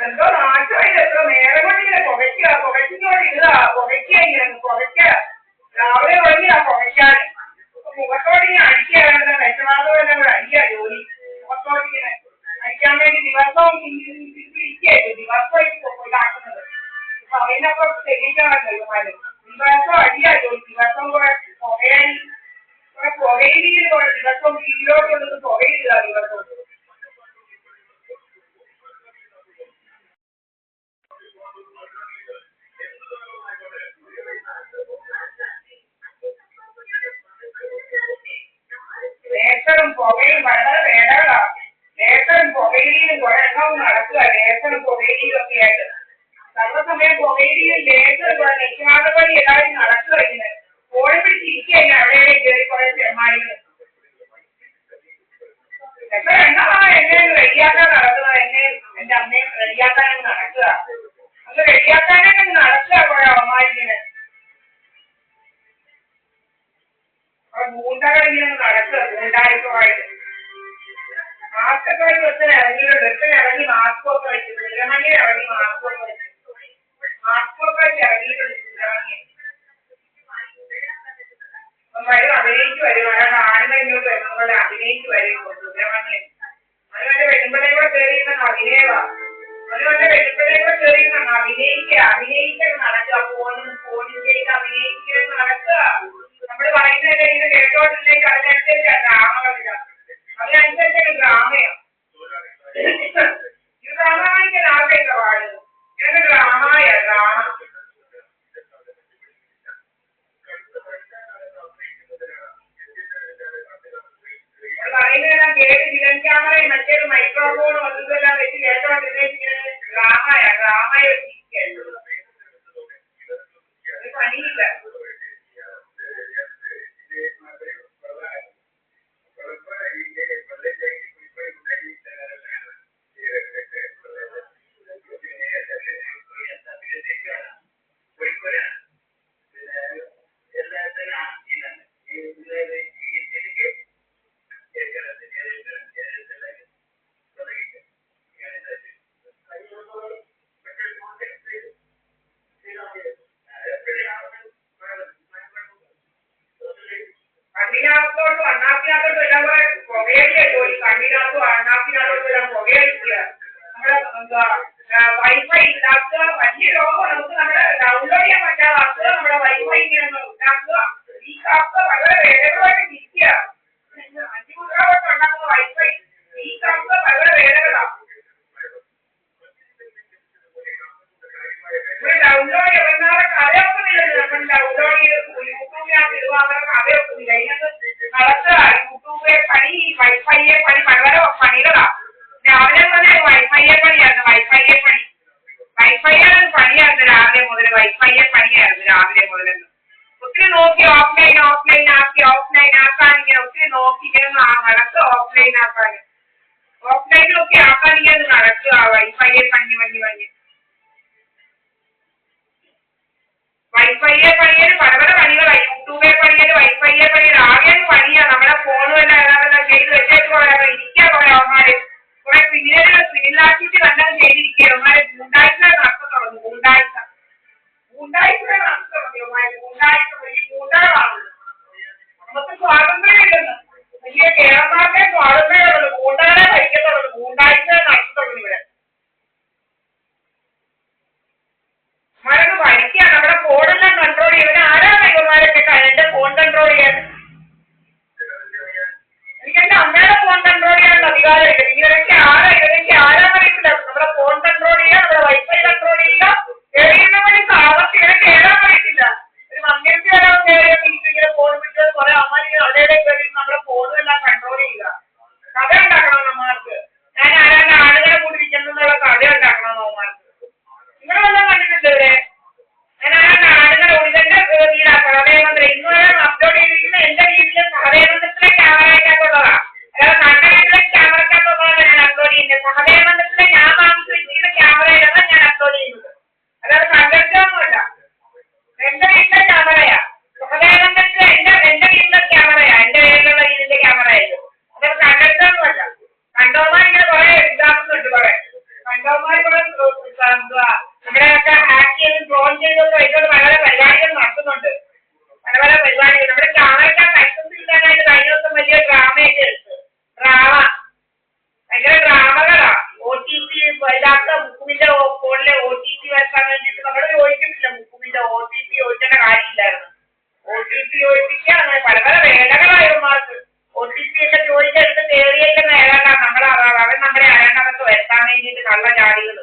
എന്തോ നാശമായിട്ട് എത്ര നേരം കൊണ്ട് ഇങ്ങനെ പുകയ്ക്കുന്നോണ്ടിരുന്നാ പുകയ്ക്കുക രാവിലെ തുടങ്ങിയാ പുകയ്ക്കാൻ മുഖത്തോട് ഇങ്ങനെ അടിക്കുക വേണ്ട വിഷമാതം എല്ലാം കൂടെ അടിക്കുക ജോലി മുഖത്തോട് ഇങ്ങനെ അടിക്കാൻ വേണ്ടി ദിവസവും ഇരിക്കുകയായിരുന്നു ദിവസവും ഇതാക്കുന്നത് അപ്പൊ അതിനൊക്കെ തെളിയിക്കണമല്ലോ ഇവന്മാര് ദിവസം അടിയാ ജോലി ദിവസം കൂടെ പുകയില് ദിവസം കീഴിലോട്ട് കൊണ്ടത് പുകയില്ല ദിവസം ലേസറും പുകയും വളരെ വേടകളാണ്. ലേസറും പുകയിലും കുറെ എണ്ണം നടക്കുക ലേസറും പുകയിലും ഒക്കെ ആയിട്ട് സർവ്വസമയം പുകയിലും ലേസർ ലക്ഷ്യമാതപടി എല്ലാവരും നടക്കുക ഇങ്ങനെ ഫോണിൽ പിടിച്ചിരിക്കുക അവിടെ കയറി കുറെ ചെമ്മാരികൾ എത്ര എണ്ണമാ എന്നെ റെഡിയാക്കാൻ നടക്കുന്നത് എന്നെയും എന്റെ അമ്മയും റെഡിയാക്കാനൊക്കെ നടക്കുക അത് റെഡിയാക്കാനൊക്കെ നടക്കുക കുറെ അമ്മമാരിങ്ങനെ ഗൂണ്ടകൾ ഇങ്ങനെ നടക്കുക ഗൂണ്ടായുസമായിട്ട് മാസ്കൊക്കെ വെച്ച് ഇറങ്ങിയിട്ടുണ്ട് ഇറങ്ങി മാസ്കൊക്കെ വെച്ചു സുബ്രഹ്മണ്യം ഇറങ്ങി മാസ്കൊക്കെ വെച്ചു മാസ്കൊക്കെ വെച്ച് ഇറങ്ങിയിട്ടുണ്ട് സുബ്രഹ്മണ്യം വരും അഭിനയിച്ച് വരും അയാളുടെ ആണിനെ ഇങ്ങോട്ട് വരുമ്പോൾ അഭിനയിച്ച് വരും സുബ്രഹ്മണ്യൻ അവന്റെ വെളുമ്പളെ കൂടെ കയറിയിരുന്ന അഭിനയവാ അവന്റെ വെളുമ്പളെ കൂടെ കയറിയിരുന്ന അഭിനയിച്ചൊക്കെ നടക്കുക ഫോണിൽ ചെയ്ത് അഭിനയിക്കുക നടക്കുക നമ്മള് പറയുന്നത് ഇങ്ങനെ കേട്ടോണ്ടില്ലെങ്കിൽ അതിനനുസരിച്ച് ഡ്രാമകളില്ല അതിനനുസരിച്ച് ഡ്രാമയാണ് ഈ ഡ്രാമ വാങ്ങിക്കാൻ ആർക്കല്ല പാട് ഇതൊക്കെ ഡ്രാമയാ ഡ്രാമ പറയുന്നതെല്ലാം കേട്ട് ഫിലിം ക്യാമറയും മറ്റേത് മൈക്രോഫോണും അതെല്ലാം വെച്ച് കേട്ടോണ്ടിരുന്നേച്ചിങ്ങനെ ഡ്രാമയാ ഡ്രാമയെ വെച്ചിരിക്കുകയുള്ളൂ പണിയില്ല കണ്ണിനകത്തോട്ടും അണ്ണാക്കിനകത്തോട്ടും എല്ലാം കൂടെ പുകയല്ലേ ജോലി കണ്ണിനകത്തും അണ്ണാക്കിനകത്തോട്ടും എല്ലാം പുകയടിക്കുക നമ്മുടെ എന്താ വൈഫൈ ഉണ്ടാക്കുക വലിയ രോഗം നമുക്ക് നമ്മുടെ ഡൗൺലോഡ് ചെയ്യാൻ പറ്റാത്ത നമ്മുടെ വൈഫൈ ഇങ്ങനെ ഉണ്ടാക്കുക ലീക്കാക്കുക വളരെ വേഗമായിട്ട് ഇരിക്കുക 5 മുദ്രാവട്ട് ഉണ്ടാക്കുന്ന വൈഫൈ ലീക്കാക്കുക വളരെ വേഗങ്ങളാണ് ഡൗൺലോഡ് ചെയ്യുന്ന കഥയൊക്കുന്നില്ലല്ലോ നമ്മൾ ഡൗൺലോഡ് ചെയ്ത് യൂട്യൂബിനകത്ത് ഇടുവാൻ കഥയൊക്കുന്നില്ല അതിനകത്ത് നടത്തുക യൂട്യൂബെ പണി വൈഫൈയെ പണി വളരെ പണികളാ രാവിലെ മുതൽ വൈഫൈയെ പണിയായിരുന്നു വൈഫൈയാണ് പണിയായിരുന്നു രാവിലെ മുതൽ വൈഫൈയെ പണിയായിരുന്നു രാവിലെ മുതൽ ഒത്തിരി നോക്കി ഓഫ്ലൈൻ ആക്കാൻ ഇങ്ങനെ ഒത്തിരി നോക്കി ഇങ്ങനെ നടക്കുക ഓഫ്ലൈനൊക്കെ ആക്കാൻ ഇങ്ങനെ നടക്കുക വൈഫൈയെ പണി വൈഫൈയെ പണിയൽ പല പണികളായി യൂട്യൂബെ പണിയൽ വൈഫൈയെ പണിയൽ ആകെ പണിയാ നമ്മുടെ ഫോണും എല്ലാം ചെയ്ത് വെച്ചേക്ക് പറയാം ഇരിക്കാൻ പറയാം അവന്മാര് കുറെ പിന്നിലാക്കിയിട്ട് കണ്ടത് ചെയ്തിരിക്കുക അവന്മാരെ ഗൂണ്ടാഴ്ച നടത്ത തുടങ്ങും ഗൂണ്ടാഴ്ച നടത്ത തുടങ്ങി ഗൂണ്ടാകളാണ് നമുക്ക് സ്വാതന്ത്ര്യം ഇല്ലെന്ന് വലിയ കേരളമാരുടെ സ്വാതന്ത്ര്യമുള്ളൂ ഗൂണ്ടാകളെ ഭരിക്കത്തുള്ളൂ ഗൂണ്ടാഴ്ച നടത്തുള്ളൂ ഇവിടെ ഇവന്മാരൊക്കെ ഭരിക്കുക നമ്മുടെ ഫോണെല്ലാം കൺട്രോൾ ചെയ്യുന്നത് ആരാണ് ഇവന്മാരൊക്കെ എന്റെ ഫോൺ കൺട്രോൾ ചെയ്യാൻ എനിക്ക് എന്റെ അമ്മയുടെ ഫോൺ കൺട്രോൾ ചെയ്യാനുള്ള അധികാരമില്ല ഇവരൊക്കെ ആരാ അറിയത്തില്ല നമ്മുടെ ഫോൺ കൺട്രോൾ ചെയ്യാൻ എന്തുവാ നമ്മുടെയൊക്കെ ഹാക്ക് ചെയ്ത് ഡ്രോൺ ചെയ്തൊക്കെ വെച്ചുകൊണ്ട് പല പല പരിപാടികൾ നടത്തുന്നുണ്ട്. പല പല പരിപാടികൾ നമ്മുടെ ചാനലിന്റെ സക്സസ് കിട്ടാനായിട്ട് കഴിഞ്ഞ ദിവസം വലിയ ഡ്രാമയൊക്കെ എടുത്ത് ഭയങ്കര ഡ്രാമകളാ. OTP ഇല്ലാത്ത മുക്കുമിന്റെ ഫോണിലെ OTP വരുത്താൻ വേണ്ടിയിട്ട് നമ്മൾ ചോദിക്കുന്നില്ല. മുക്കുമിന്റെ OTP ചോദിക്കേണ്ട കാര്യമില്ലായിരുന്നു. OTP ചോദിപ്പിക്കുക അങ്ങനെ പല പല വേലകളായവന്മാർക്ക്. OTP ഒക്കെ ചോദിച്ചെടുത്ത് കയറിയെല്ലാം നേടാനാണ് അവൻ നമ്മളെ അറിയണമെന്നൊക്കെ വരുത്താൻ വേണ്ടിയിട്ട് കള്ള ജാതികൾ.